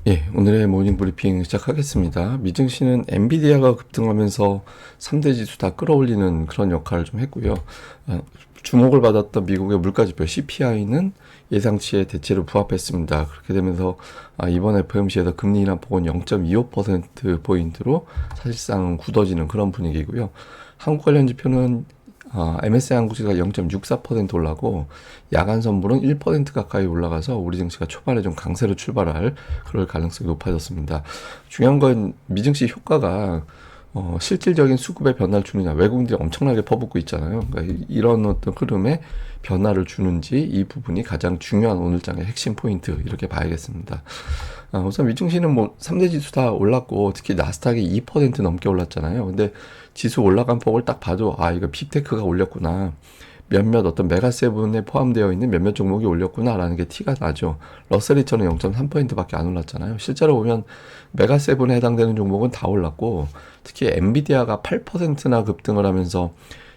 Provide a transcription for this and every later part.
예, 오늘의 모닝 브리핑 시작하겠습니다. 미증시는 엔비디아가 급등하면서 3대 지수 다 끌어올리는 그런 역할을 좀 했고요. 주목을 받았던 미국의 물가지표 CPI는 예상치에 대체로 부합했습니다. 그렇게 되면서 이번 FOMC에서 금리 인하폭은 0.25%포인트로 사실상 굳어지는 그런 분위기고요. 한국 관련 지표는 MSCI 한국지수가 0.64% 올라고 야간 선물은 1% 가까이 올라가서 우리 증시가 초반에 좀 강세로 출발할 그럴 가능성이 높아졌습니다. 중요한 건 미증시 효과가 실질적인 수급의 변화를 주느냐. 외국인들이 엄청나게 퍼붓고 있잖아요. 그러니까 이런 어떤 흐름에 변화를 주는지 이 부분이 가장 중요한 오늘장의 핵심 포인트 이렇게 봐야겠습니다. 우선 미증시는 뭐 3대 지수 다 올랐고 특히 나스닥이 2% 넘게 올랐잖아요. 근데 지수 올라간 폭을 딱 봐도 이거 빅테크가 올렸구나. 몇몇 어떤 메가세븐에 포함되어 있는 몇몇 종목이 올렸구나라는 게 티가 나죠. 러셀2000은 0.3%밖에 안 올랐잖아요. 실제로 보면 메가세븐에 해당되는 종목은 다 올랐고 특히 엔비디아가 8%나 급등을 하면서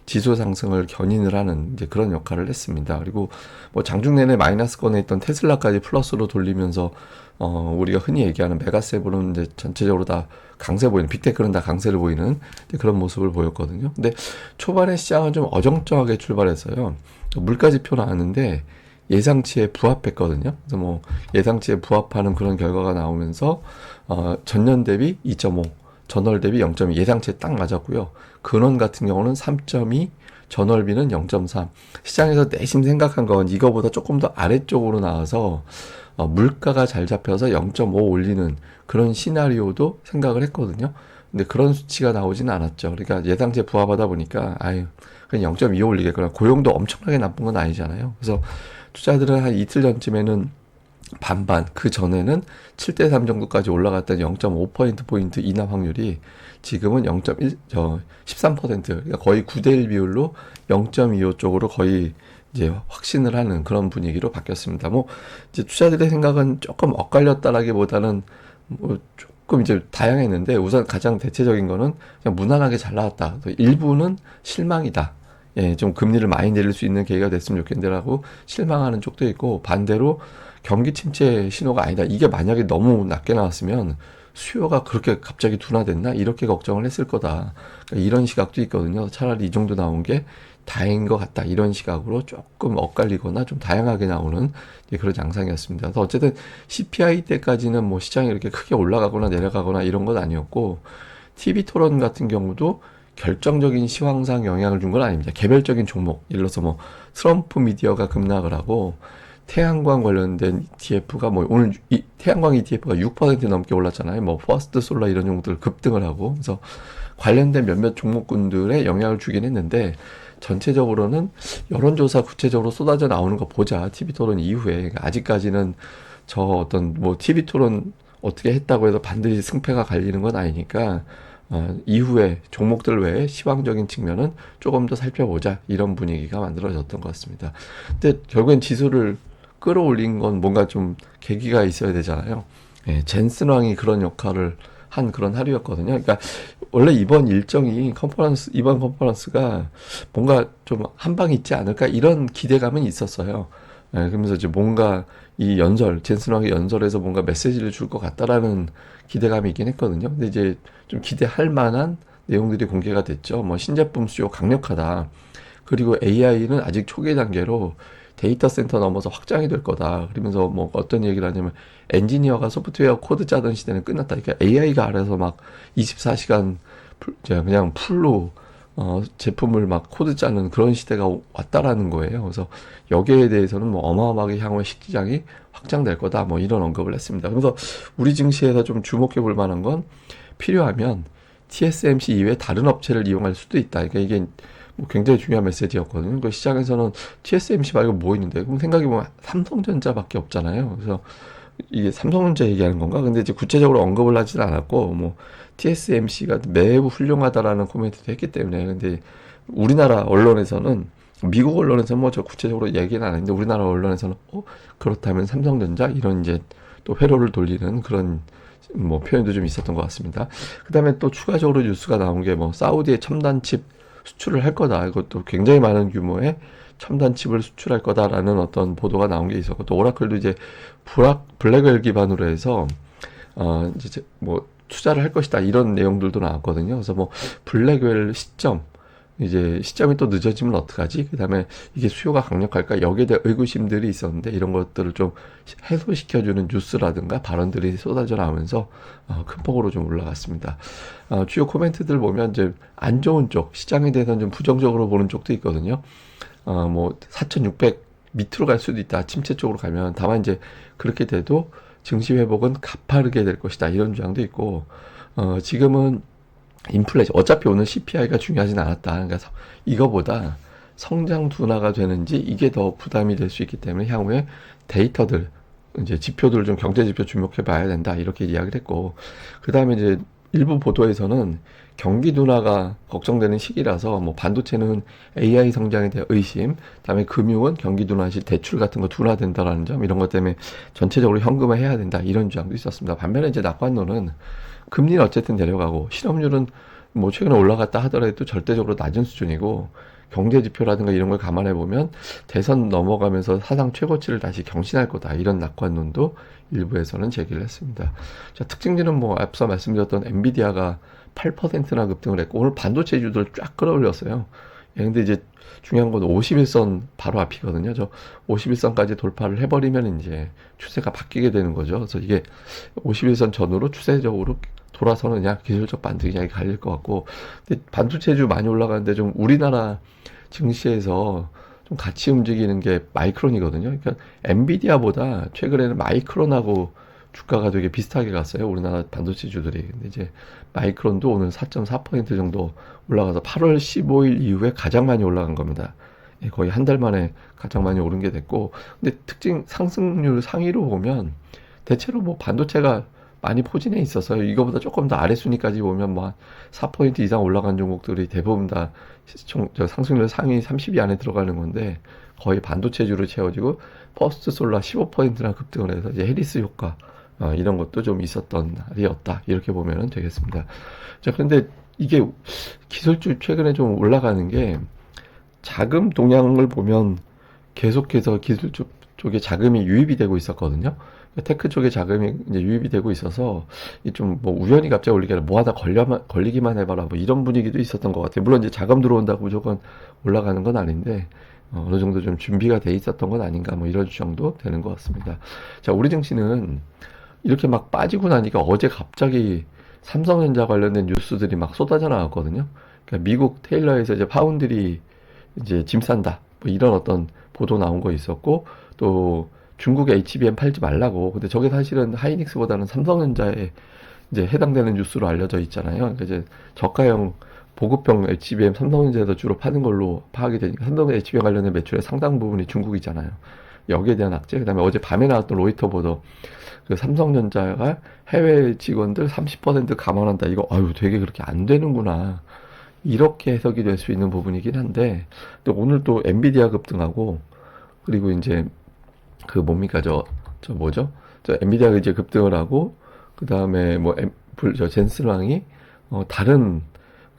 지수 상승을 견인을 하는 이제 그런 역할을 했습니다. 그리고 뭐 장중 내내 마이너스권에 있던 테슬라까지 플러스로 돌리면서 우리가 흔히 얘기하는 메가세븐은 이제 전체적으로 다 강세 보이는, 빅테크는 다 강세를 보이는 그런 모습을 보였거든요. 근데 초반에 시장은 좀 어정쩡하게 출발했어요. 물가지표 나왔는데 예상치에 부합했거든요. 그래서 뭐 예상치에 부합하는 그런 결과가 나오면서 전년 대비 2.5, 전월 대비 0.2 예상치에 딱 맞았고요. 근원 같은 경우는 3.2, 전월비는 0.3. 시장에서 내심 생각한 건 이거보다 조금 더 아래쪽으로 나와서 물가가 잘 잡혀서 0.5 올리는 그런 시나리오도 생각을 했거든요. 근데 그런 수치가 나오지는 않았죠. 그러니까 예상치에 부합하다 보니까 그냥 0.25 올리겠구나. 고용도 엄청나게 나쁜 건 아니잖아요. 그래서 투자들은 한 이틀 전쯤에는 반반, 그 전에는 7대3 정도까지 올라갔던 0.5%포인트 인하 확률이 지금은 13%, 그러니까 거의 9대1 비율로 0.25 쪽으로 거의 이제 확신을 하는 그런 분위기로 바뀌었습니다. 뭐, 이제 투자들의 생각은 조금 엇갈렸다라기보다는 뭐 조금 이제 다양했는데 우선 가장 대체적인 거는 그냥 무난하게 잘 나왔다. 일부는 실망이다. 예, 좀 금리를 많이 내릴 수 있는 계기가 됐으면 좋겠는데라고 실망하는 쪽도 있고 반대로 경기 침체 신호가 아니다. 이게 만약에 너무 낮게 나왔으면 수요가 그렇게 갑자기 둔화됐나? 이렇게 걱정을 했을 거다. 그러니까 이런 시각도 있거든요. 차라리 이 정도 나온 게 다행인 것 같다. 이런 시각으로 조금 엇갈리거나 좀 다양하게 나오는 그런 양상이었습니다. 그래서 어쨌든 CPI 때까지는 뭐 시장이 이렇게 크게 올라가거나 내려가거나 이런 건 아니었고 TV 토론 같은 경우도 결정적인 시황상 영향을 준 건 아닙니다. 개별적인 종목, 예를 들어서 뭐 트럼프 미디어가 급락을 하고 태양광 관련된 ETF가 뭐 오늘 태양광 ETF가 6% 넘게 올랐잖아요. 뭐 퍼스트 솔라 이런 종목들 급등을 하고 그래서 관련된 몇몇 종목군들에 영향을 주긴 했는데 전체적으로는 여론조사 구체적으로 쏟아져 나오는 거 보자. TV 토론 이후에 그러니까 아직까지는 저 어떤 뭐 TV 토론 어떻게 했다고 해서 반드시 승패가 갈리는 건 아니니까 이후에 종목들 외에 시황적인 측면은 조금 더 살펴보자 이런 분위기가 만들어졌던 것 같습니다. 근데 결국엔 지수를 끌어올린 건 뭔가 좀 계기가 있어야 되잖아요. 예, 젠슨 왕이 그런 역할을 한 그런 하루였거든요. 그러니까 원래 이번 컨퍼런스가 뭔가 좀 한방 있지 않을까 이런 기대감은 있었어요. 예, 그러면서 이제 뭔가 이 젠슨 왕의 연설에서 뭔가 메시지를 줄 것 같다라는 기대감이 있긴 했거든요. 근데 이제 좀 기대할 만한 내용들이 공개가 됐죠. 뭐 신제품 수요 강력하다. 그리고 AI는 아직 초기 단계로 데이터 센터 넘어서 확장이 될 거다. 그러면서 뭐 어떤 얘기를 하냐면 엔지니어가 소프트웨어 코드 짜던 시대는 끝났다. 그러니까 AI가 알아서 막 24시간 그냥 풀로 제품을 막 코드 짜는 그런 시대가 왔다라는 거예요. 그래서 여기에 대해서는 뭐 어마어마하게 향후에 식시장이 확장될 거다. 뭐 이런 언급을 했습니다. 그래서 우리 증시에서 좀 주목해 볼 만한 건 필요하면 TSMC 이외에 다른 업체를 이용할 수도 있다. 그러니까 이게 뭐 굉장히 중요한 메시지였거든요. 그 시장에서는 TSMC 말고 뭐 있는데? 그럼 생각해보면 삼성전자밖에 없잖아요. 그래서 이게 삼성전자 얘기하는 건가? 근데 이제 구체적으로 언급을 하진 않았고, 뭐, TSMC가 매우 훌륭하다라는 코멘트도 했기 때문에. 근데 우리나라 언론에서는, 미국 언론에서는 뭐 저 구체적으로 얘기는 안 했는데, 우리나라 언론에서는, 그렇다면 삼성전자? 이런 이제 또 회로를 돌리는 그런 뭐 표현도 좀 있었던 것 같습니다. 그 다음에 또 추가적으로 뉴스가 나온 게 뭐, 사우디의 첨단 칩 수출을 할 거다. 이것도 굉장히 많은 규모의 첨단 칩을 수출할 거다라는 어떤 보도가 나온 게 있었고 또 오라클도 이제 블랙웰 기반으로 해서 이제 뭐 투자를 할 것이다 이런 내용들도 나왔거든요. 그래서 뭐 블랙웰 시점 이제 시점이 또 늦어지면 어떡하지? 그다음에 이게 수요가 강력할까? 여기에 대한 의구심들이 있었는데 이런 것들을 좀 해소시켜주는 뉴스라든가 발언들이 쏟아져 나오면서 큰 폭으로 좀 올라갔습니다. 주요 코멘트들 보면 이제 안 좋은 쪽 시장에 대해서는 좀 부정적으로 보는 쪽도 있거든요. 뭐 4,600 밑으로 갈 수도 있다. 침체 쪽으로 가면 다만 이제 그렇게 돼도 증시 회복은 가파르게 될 것이다. 이런 주장도 있고 지금은 인플레이션 어차피 오늘 CPI가 중요하진 않았다. 그러니까 이거보다 성장 둔화가 되는지 이게 더 부담이 될 수 있기 때문에 향후에 데이터들 이제 지표들을 좀 경제 지표 주목해 봐야 된다. 이렇게 이야기를 했고 그다음에 이제 일부 보도에서는 경기 둔화가 걱정되는 시기라서 뭐 반도체는 AI 성장에 대한 의심, 그다음에 금융은 경기 둔화 시 대출 같은 거 둔화된다라는 점 이런 것 때문에 전체적으로 현금화해야 된다 이런 주장도 있었습니다. 반면에 이제 낙관론은 금리는 어쨌든 내려가고 실업률은 뭐 최근에 올라갔다 하더라도 절대적으로 낮은 수준이고 경제 지표라든가 이런 걸 감안해 보면 대선 넘어가면서 사상 최고치를 다시 경신할 거다 이런 낙관론도 일부에서는 제기를 했습니다. 자, 특징들은 뭐 앞서 말씀드렸던 엔비디아가 8%나 급등을 했고 오늘 반도체주들 쫙 끌어올렸어요. 예, 근데 이제 중요한 건 51선 바로 앞이거든요. 저 51선까지 돌파를 해버리면 이제 추세가 바뀌게 되는 거죠. 그래서 이게 51선 전후로 추세적으로 돌아서느냐 기술적 반등이냐 갈릴 것 같고 근데 반도체주 많이 올라가는데 좀 우리나라 증시에서 좀 같이 움직이는 게 마이크론이거든요. 그러니까 엔비디아보다 최근에는 마이크론하고 주가가 되게 비슷하게 갔어요. 우리나라 반도체주들이. 근데 이제 마이크론도 오늘 4.4% 정도 올라가서 8월 15일 이후에 가장 많이 올라간 겁니다. 예, 거의 한 달 만에 가장 많이 오른 게 됐고 근데 특징 상승률 상위로 보면 대체로 뭐 반도체가 많이 포진해 있어서 이거보다 조금 더 아래 순위까지 보면 뭐 4% 이상 올라간 종목들이 대부분 다 상승률 상위 30위 안에 들어가는 건데 거의 반도체주로 채워지고 퍼스트 솔라 15%나 급등을 해서 이제 해리스 효과 이런 것도 좀 있었던 날이었다 이렇게 보면 되겠습니다. 자 그런데 이게 기술주 최근에 좀 올라가는 게 자금 동향을 보면 계속해서 기술주 쪽에 자금이 유입이 되고 있었거든요. 테크 쪽에 자금이 이제 유입이 되고 있어서 좀 뭐 우연히 갑자기 올리게 아니라 뭐 하다 걸리기만 해봐라 뭐 이런 분위기도 있었던 것 같아요. 물론 이제 자금 들어온다고 무조건 올라가는 건 아닌데 어느 정도 좀 준비가 돼 있었던 건 아닌가 뭐 이런 주장도 되는 것 같습니다. 자 우리 증시는 이렇게 막 빠지고 나니까 어제 갑자기 삼성전자 관련된 뉴스들이 막 쏟아져 나왔거든요. 그러니까 미국 테일러에서 이제 파운드리 이제 짐 싼다 뭐 이런 어떤 보도 나온 거 있었고 또 중국에 HBM 팔지 말라고. 근데 저게 사실은 하이닉스보다는 삼성전자에 이제 해당되는 뉴스로 알려져 있잖아요. 그러니까 이제 저가형 보급형 HBM 삼성전자에서 주로 파는 걸로 파악이 되니까 삼성 HBM 관련된 매출의 상당 부분이 중국이잖아요. 여기에 대한 악재. 그다음에 어제 밤에 나왔던 로이터 보도 그 삼성전자가 해외 직원들 30% 감안한다. 이거 아유 되게 그렇게 안 되는구나. 이렇게 해석이 될 수 있는 부분이긴 한데 또 오늘 또 엔비디아 급등하고 그리고 이제 그 뭡니까 저 뭐죠? 저 엔비디아가 이제 급등을 하고 그 다음에 뭐 저 젠슨왕이 다른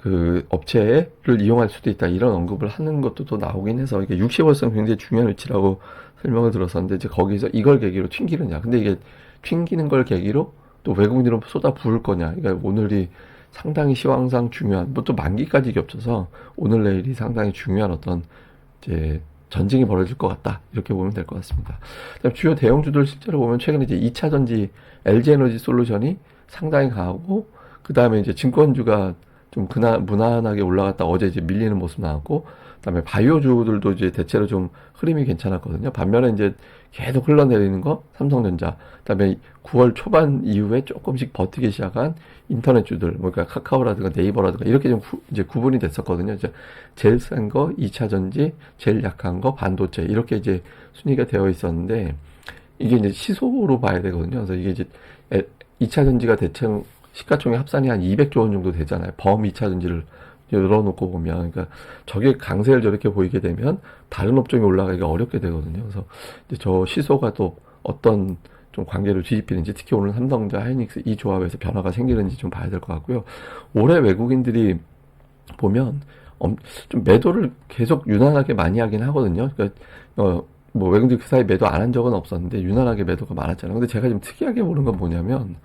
그 업체를 이용할 수도 있다 이런 언급을 하는 것도 또 나오긴 해서 이게 60월성 굉장히 중요한 위치라고 설명을 들었었는데 이제 거기서 이걸 계기로 튕기느냐? 근데 이게 튕기는 걸 계기로 또 외국인으로 쏟아 부을 거냐? 그러니까 오늘이 상당히 시황상 중요한 뭐 또 만기까지 겹쳐서 오늘 내일이 상당히 중요한 어떤 이제 전쟁이 벌어질 것 같다 이렇게 보면 될 것 같습니다. 주요 대형주들 실제로 보면 최근에 이제 2차 전지 LG에너지 솔루션이 상당히 강하고 그 다음에 이제 증권주가 좀 무난하게 올라갔다 어제 이제 밀리는 모습 나왔고 그다음에 바이오주들도 이제 대체로 좀 흐름이 괜찮았거든요. 반면에 이제 계속 흘러내리는 거 삼성전자, 그다음에 9월 초반 이후에 조금씩 버티기 시작한 인터넷주들, 뭐 그러니까 카카오라든가 네이버라든가 이렇게 좀 이제 구분이 됐었거든요. 이제 제일 센 거 2차 전지, 제일 약한 거 반도체 이렇게 이제 순위가 되어 있었는데 이게 이제 시소로 봐야 되거든요. 그래서 이게 이제 2차 전지가 대충 시가총액 합산이 한 200조 원 정도 되잖아요. 범 2차 전지를 열어놓고 보면, 그러니까 저게 강세를 저렇게 보이게 되면 다른 업종이 올라가기가 어렵게 되거든요. 그래서 이제 저 시소가 또 어떤 좀 관계를 뒤집히는지, 특히 오늘 삼성전자, 하이닉스 이 조합에서 변화가 생기는지 좀 봐야 될 것 같고요. 올해 외국인들이 보면 좀 매도를 계속 유난하게 많이 하긴 하거든요. 그러니까 뭐 외국인들 그 사이 매도 안 한 적은 없었는데 유난하게 매도가 많았잖아요. 근데 제가 좀 특이하게 보는 건 뭐냐면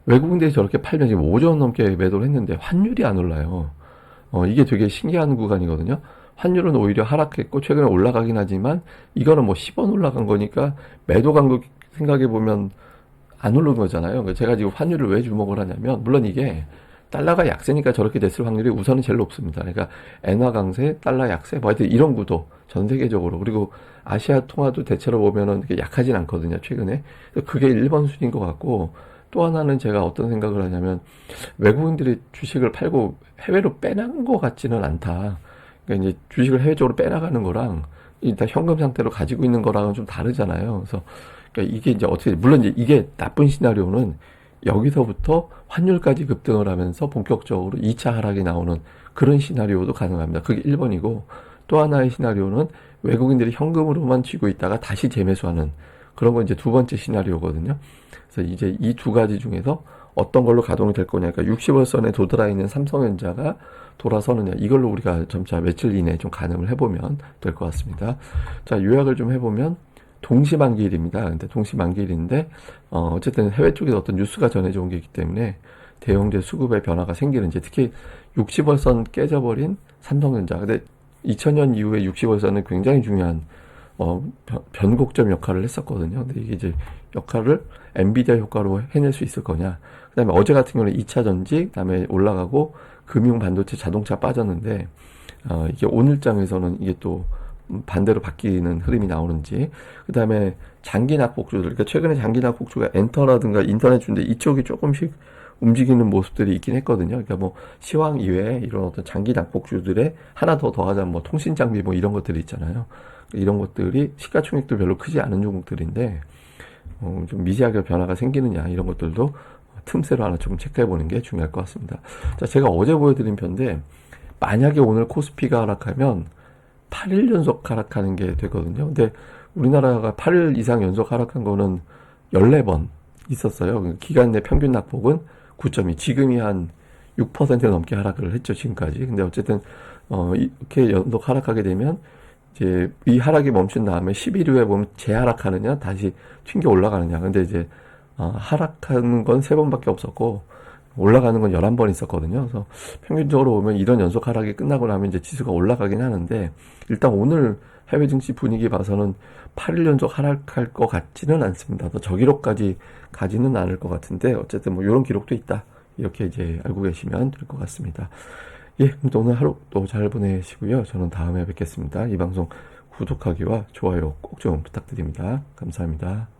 외국인들이 저렇게 팔면 지금 5조 원 넘게 매도를 했는데 환율이 안 올라요. 이게 되게 신기한 구간이거든요. 환율은 오히려 하락했고 최근에 올라가긴 하지만 이거는 뭐 10원 올라간 거니까 매도 강도 생각해 보면 안 오른 거잖아요. 그러니까 제가 지금 환율을 왜 주목을 하냐면 물론 이게 달러가 약세니까 저렇게 됐을 확률이 우선은 제일 높습니다. 그러니까 엔화 강세, 달러 약세, 뭐 하여튼 이런 구도 전 세계적으로 그리고 아시아 통화도 대체로 보면은 이게 약하진 않거든요. 최근에 그게 1번 순위인 것 같고 또 하나는 제가 어떤 생각을 하냐면 외국인들이 주식을 팔고 해외로 빼나간 것 같지는 않다. 그러니까 이제 주식을 해외 쪽으로 빼나가는 거랑 일단 현금 상태로 가지고 있는 거랑은 좀 다르잖아요. 그래서 그러니까 이게 이제 어떻게 물론 이제 이게 나쁜 시나리오는 여기서부터 환율까지 급등을 하면서 본격적으로 2차 하락이 나오는 그런 시나리오도 가능합니다. 그게 1번이고 또 하나의 시나리오는 외국인들이 현금으로만 쥐고 있다가 다시 재매수하는 그런 건 이제 두 번째 시나리오거든요. 그래서 이제 이 두 가지 중에서 어떤 걸로 가동이 될 거냐. 그러니까 60월선에 도달해 있는 삼성전자가 돌아서느냐. 이걸로 우리가 점차 며칠 이내에 좀 가늠을 해보면 될 것 같습니다. 자, 요약을 좀 해보면 동시만기일입니다. 근데 동시만기일인데 어쨌든 해외 쪽에서 어떤 뉴스가 전해져 온 게 있기 때문에 대형제 수급의 변화가 생기는지 특히 60월선 깨져버린 삼성전자. 근데 2000년 이후에 60월선은 굉장히 중요한 변곡점 역할을 했었거든요. 근데 이게 이제 역할을 엔비디아 효과로 해낼 수 있을 거냐. 그 다음에 어제 같은 경우는 2차 전지, 그 다음에 올라가고 금융, 반도체, 자동차 빠졌는데 이게 오늘장에서는 이게 또 반대로 바뀌는 흐름이 나오는지. 그 다음에 장기 낙폭주들, 그러니까 최근에 장기 낙폭주가 엔터라든가 인터넷주인데 이쪽이 조금씩 움직이는 모습들이 있긴 했거든요. 그러니까 뭐 시황 이외에 이런 어떤 장기 낙폭주들에 하나 더 더하자면 뭐 통신 장비 뭐 이런 것들이 있잖아요. 이런 것들이 시가총액도 별로 크지 않은 종목들인데 좀 미세하게 변화가 생기느냐 이런 것들도 틈새로 하나 조금 체크해 보는 게 중요할 것 같습니다. 자, 제가 어제 보여드린 편인데 만약에 오늘 코스피가 하락하면 8일 연속 하락하는 게 되거든요. 근데 우리나라가 8일 이상 연속 하락한 거는 14번 있었어요. 기간 내 평균 낙폭은 9.2. 지금이 한 6% 넘게 하락을 했죠, 지금까지. 근데 어쨌든, 이렇게 연속 하락하게 되면, 이제, 이 하락이 멈춘 다음에 10일 후에 보면 재하락하느냐, 다시 튕겨 올라가느냐. 근데 이제, 하락하는 건 3번밖에 없었고, 올라가는 건 11번 있었거든요. 그래서 평균적으로 보면 이런 연속 하락이 끝나고 나면 이제 지수가 올라가긴 하는데, 일단 오늘 해외 증시 분위기 봐서는 8일 연속 하락할 것 같지는 않습니다. 더 저기로까지 가지는 않을 것 같은데, 어쨌든 뭐 이런 기록도 있다. 이렇게 이제 알고 계시면 될 것 같습니다. 예, 그럼 또 오늘 하루 또 잘 보내시고요. 저는 다음에 뵙겠습니다. 이 방송 구독하기와 좋아요 꼭 좀 부탁드립니다. 감사합니다.